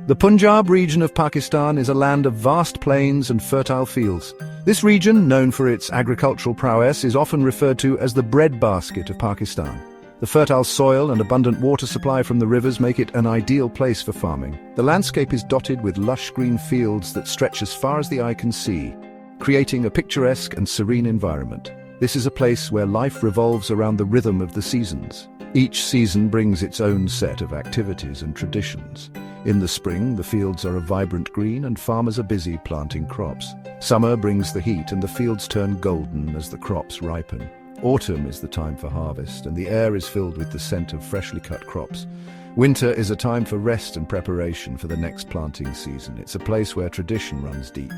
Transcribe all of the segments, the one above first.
The Punjab region of Pakistan is a land of vast plains and fertile fields. This region, known for its agricultural prowess, is often referred to as the breadbasket of Pakistan. The fertile soil and abundant water supply from the rivers make it an ideal place for farming. The landscape is dotted with lush green fields that stretch as far as the eye can see, creating a picturesque and serene environment. This is a place where life revolves around the rhythm of the seasons. Each season brings its own set of activities and traditions. In the spring, the fields are a vibrant green and farmers are busy planting crops. Summer brings the heat and the fields turn golden as the crops ripen. Autumn is the time for harvest and the air is filled with the scent of freshly cut crops. Winter is a time for rest and preparation for the next planting season. It's a place where tradition runs deep.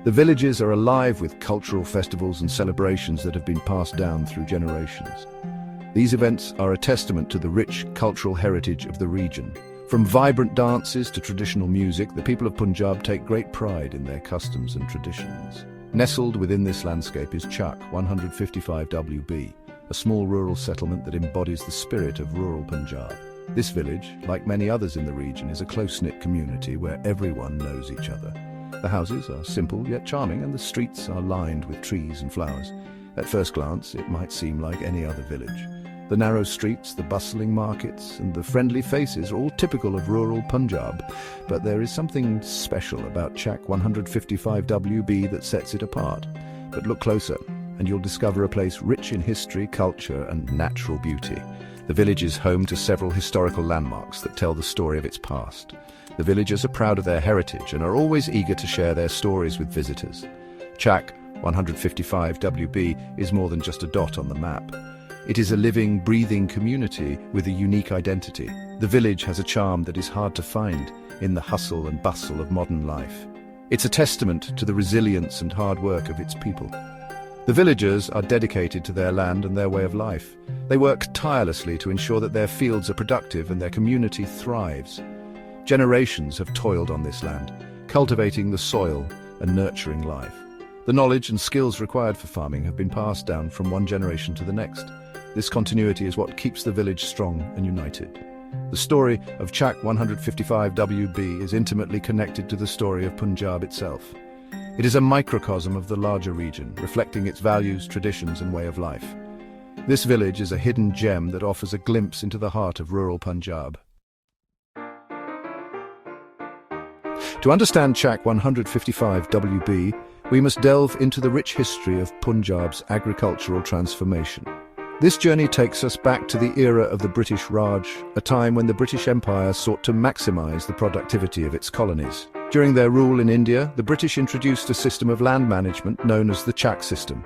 The villages are alive with cultural festivals and celebrations that have been passed down through generations. These events are a testament to the rich cultural heritage of the region. From vibrant dances to traditional music, the people of Punjab take great pride in their customs and traditions. Nestled within this landscape is CHAK 155WB, a small rural settlement that embodies the spirit of rural Punjab. This village, like many others in the region, is a close-knit community where everyone knows each other. The houses are simple yet charming, and the streets are lined with trees and flowers. At first glance, it might seem like any other village. The narrow streets, the bustling markets, and the friendly faces are all typical of rural Punjab, but there is something special about CHAK 155WB that sets it apart. But look closer, and you'll discover a place rich in history, culture, and natural beauty. The village is home to several historical landmarks that tell the story of its past. The villagers are proud of their heritage and are always eager to share their stories with visitors. CHAK 155WB is more than just a dot on the map. It is a living, breathing community with a unique identity. The village has a charm that is hard to find in the hustle and bustle of modern life. It's a testament to the resilience and hard work of its people. The villagers are dedicated to their land and their way of life. They work tirelessly to ensure that their fields are productive and their community thrives. Generations have toiled on this land, cultivating the soil and nurturing life. The knowledge and skills required for farming have been passed down from one generation to the next. This continuity is what keeps the village strong and united. The story of CHAK 155WB is intimately connected to the story of Punjab itself. It is a microcosm of the larger region, reflecting its values, traditions, and way of life. This village is a hidden gem that offers a glimpse into the heart of rural Punjab. To understand CHAK 155WB, we must delve into the rich history of Punjab's agricultural transformation. This journey takes us back to the era of the British Raj, a time when the British Empire sought to maximize the productivity of its colonies. During their rule in India, the British introduced a system of land management known as the CHAK system.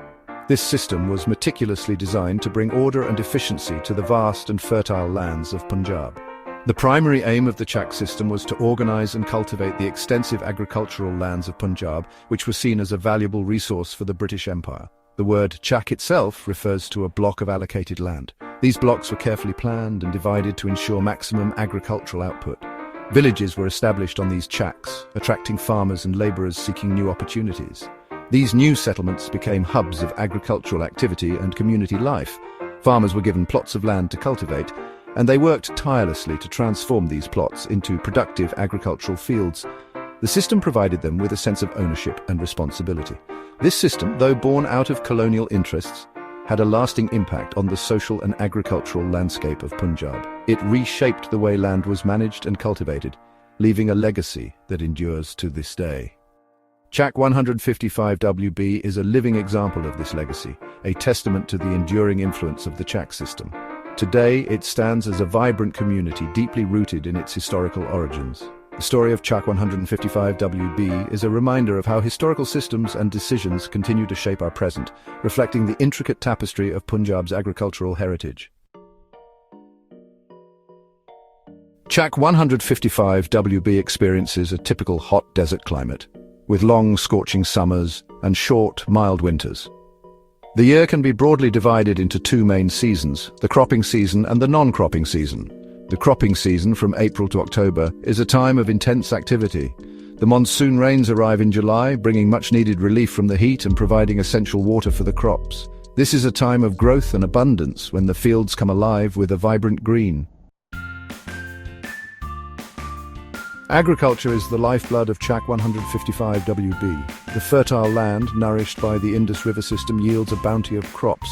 This system was meticulously designed to bring order and efficiency to the vast and fertile lands of Punjab. The primary aim of the CHAK system was to organize and cultivate the extensive agricultural lands of Punjab, which were seen as a valuable resource for the British Empire. The word CHAK itself refers to a block of allocated land. These blocks were carefully planned and divided to ensure maximum agricultural output. Villages were established on these CHAKs, attracting farmers and laborers seeking new opportunities. These new settlements became hubs of agricultural activity and community life. Farmers were given plots of land to cultivate, and they worked tirelessly to transform these plots into productive agricultural fields. The system provided them with a sense of ownership and responsibility. This system, though born out of colonial interests, had a lasting impact on the social and agricultural landscape of Punjab. It reshaped the way land was managed and cultivated, leaving a legacy that endures to this day. CHAK 155WB is a living example of this legacy, a testament to the enduring influence of the CHAK system. Today, it stands as a vibrant community deeply rooted in its historical origins. The story of CHAK 155WB is a reminder of how historical systems and decisions continue to shape our present, reflecting the intricate tapestry of Punjab's agricultural heritage. CHAK 155WB experiences a typical hot desert climate, with long, scorching summers and short, mild winters. The year can be broadly divided into two main seasons, the cropping season and the non-cropping season. The cropping season, from April to October, is a time of intense activity. The monsoon rains arrive in July, bringing much-needed relief from the heat and providing essential water for the crops. This is a time of growth and abundance when the fields come alive with a vibrant green. Agriculture is the lifeblood of CHAK 155 WB. The fertile land, nourished by the Indus River system, yields a bounty of crops.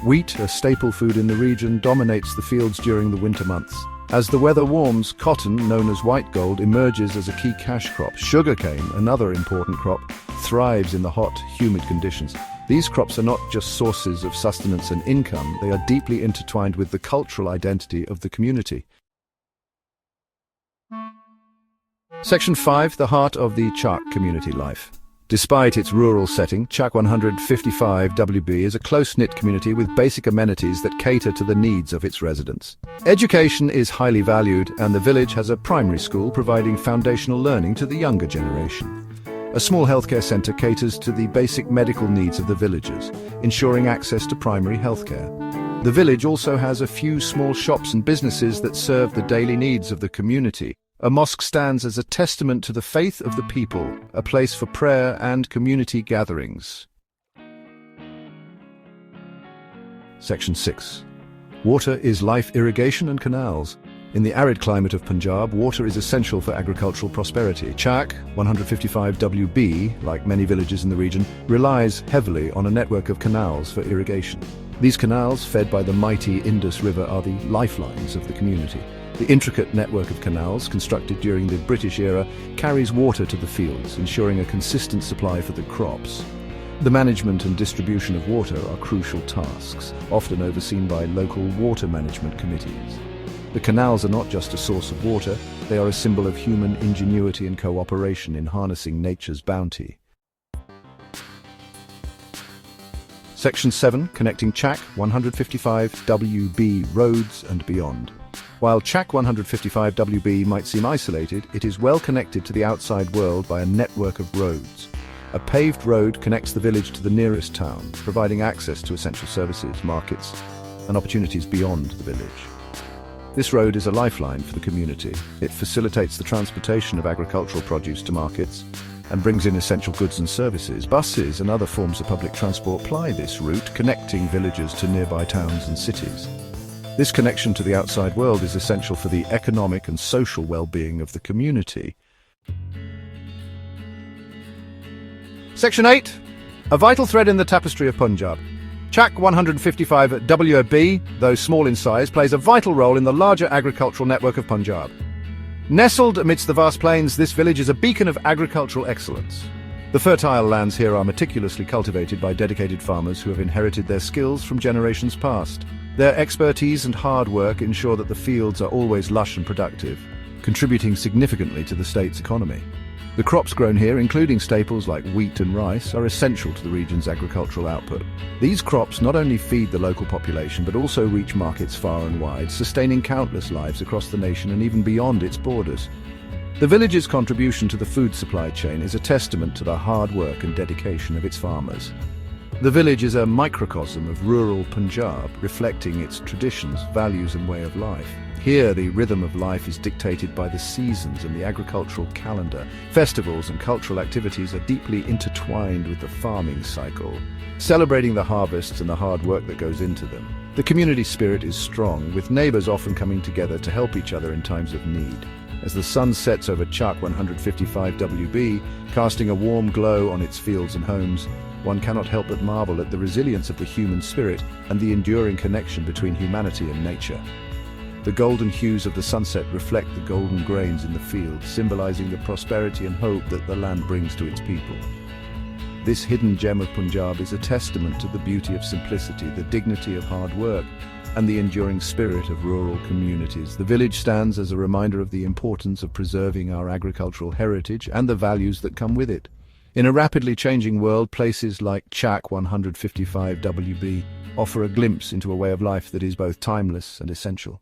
Wheat, a staple food in the region, dominates the fields during the winter months. As the weather warms, cotton, known as white gold, emerges as a key cash crop. Sugarcane, another important crop, thrives in the hot, humid conditions. These crops are not just sources of sustenance and income, they are deeply intertwined with the cultural identity of the community. Section 5. The heart of the CHAK community life. Despite its rural setting, CHAK 155 WB is a close-knit community with basic amenities that cater to the needs of its residents. Education is highly valued, and the village has a primary school providing foundational learning to the younger generation. A small healthcare centre caters to the basic medical needs of the villagers, ensuring access to primary healthcare. The village also has a few small shops and businesses that serve the daily needs of the community. A mosque stands as a testament to the faith of the people, a place for prayer and community gatherings. Section 6. Water is life. Irrigation and canals. In the arid climate of Punjab, water is essential for agricultural prosperity. CHAK 155 WB, like many villages in the region, relies heavily on a network of canals for irrigation. These canals, fed by the mighty Indus River, are the lifelines of the community. The intricate network of canals, constructed during the British era, carries water to the fields, ensuring a consistent supply for the crops. The management and distribution of water are crucial tasks, often overseen by local water management committees. The canals are not just a source of water, they are a symbol of human ingenuity and cooperation in harnessing nature's bounty. Section 7. Connecting CHAK 155 WB roads and beyond. While CHAK 155 WB might seem isolated, it is well connected to the outside world by a network of roads. A paved road connects the village to the nearest town, providing access to essential services, markets, and opportunities beyond the village. This road is a lifeline for the community. It facilitates the transportation of agricultural produce to markets and brings in essential goods and services. Buses and other forms of public transport ply this route, connecting villagers to nearby towns and cities. This connection to the outside world is essential for the economic and social well-being of the community. Section 8. A vital thread in the tapestry of Punjab. CHAK 155 WB, though small in size, plays a vital role in the larger agricultural network of Punjab. Nestled amidst the vast plains, this village is a beacon of agricultural excellence. The fertile lands here are meticulously cultivated by dedicated farmers who have inherited their skills from generations past. Their expertise and hard work ensure that the fields are always lush and productive, contributing significantly to the state's economy. The crops grown here, including staples like wheat and rice, are essential to the region's agricultural output. These crops not only feed the local population but also reach markets far and wide, sustaining countless lives across the nation and even beyond its borders. The village's contribution to the food supply chain is a testament to the hard work and dedication of its farmers. The village is a microcosm of rural Punjab, reflecting its traditions, values and way of life. Here, the rhythm of life is dictated by the seasons and the agricultural calendar. Festivals and cultural activities are deeply intertwined with the farming cycle, celebrating the harvests and the hard work that goes into them. The community spirit is strong, with neighbors often coming together to help each other in times of need. As the sun sets over CHAK 155 WB, casting a warm glow on its fields and homes, one cannot help but marvel at the resilience of the human spirit and the enduring connection between humanity and nature. The golden hues of the sunset reflect the golden grains in the field, symbolizing the prosperity and hope that the land brings to its people. This hidden gem of Punjab is a testament to the beauty of simplicity, the dignity of hard work, and the enduring spirit of rural communities. The village stands as a reminder of the importance of preserving our agricultural heritage and the values that come with it. In a rapidly changing world, places like CHAK 155 WB offer a glimpse into a way of life that is both timeless and essential.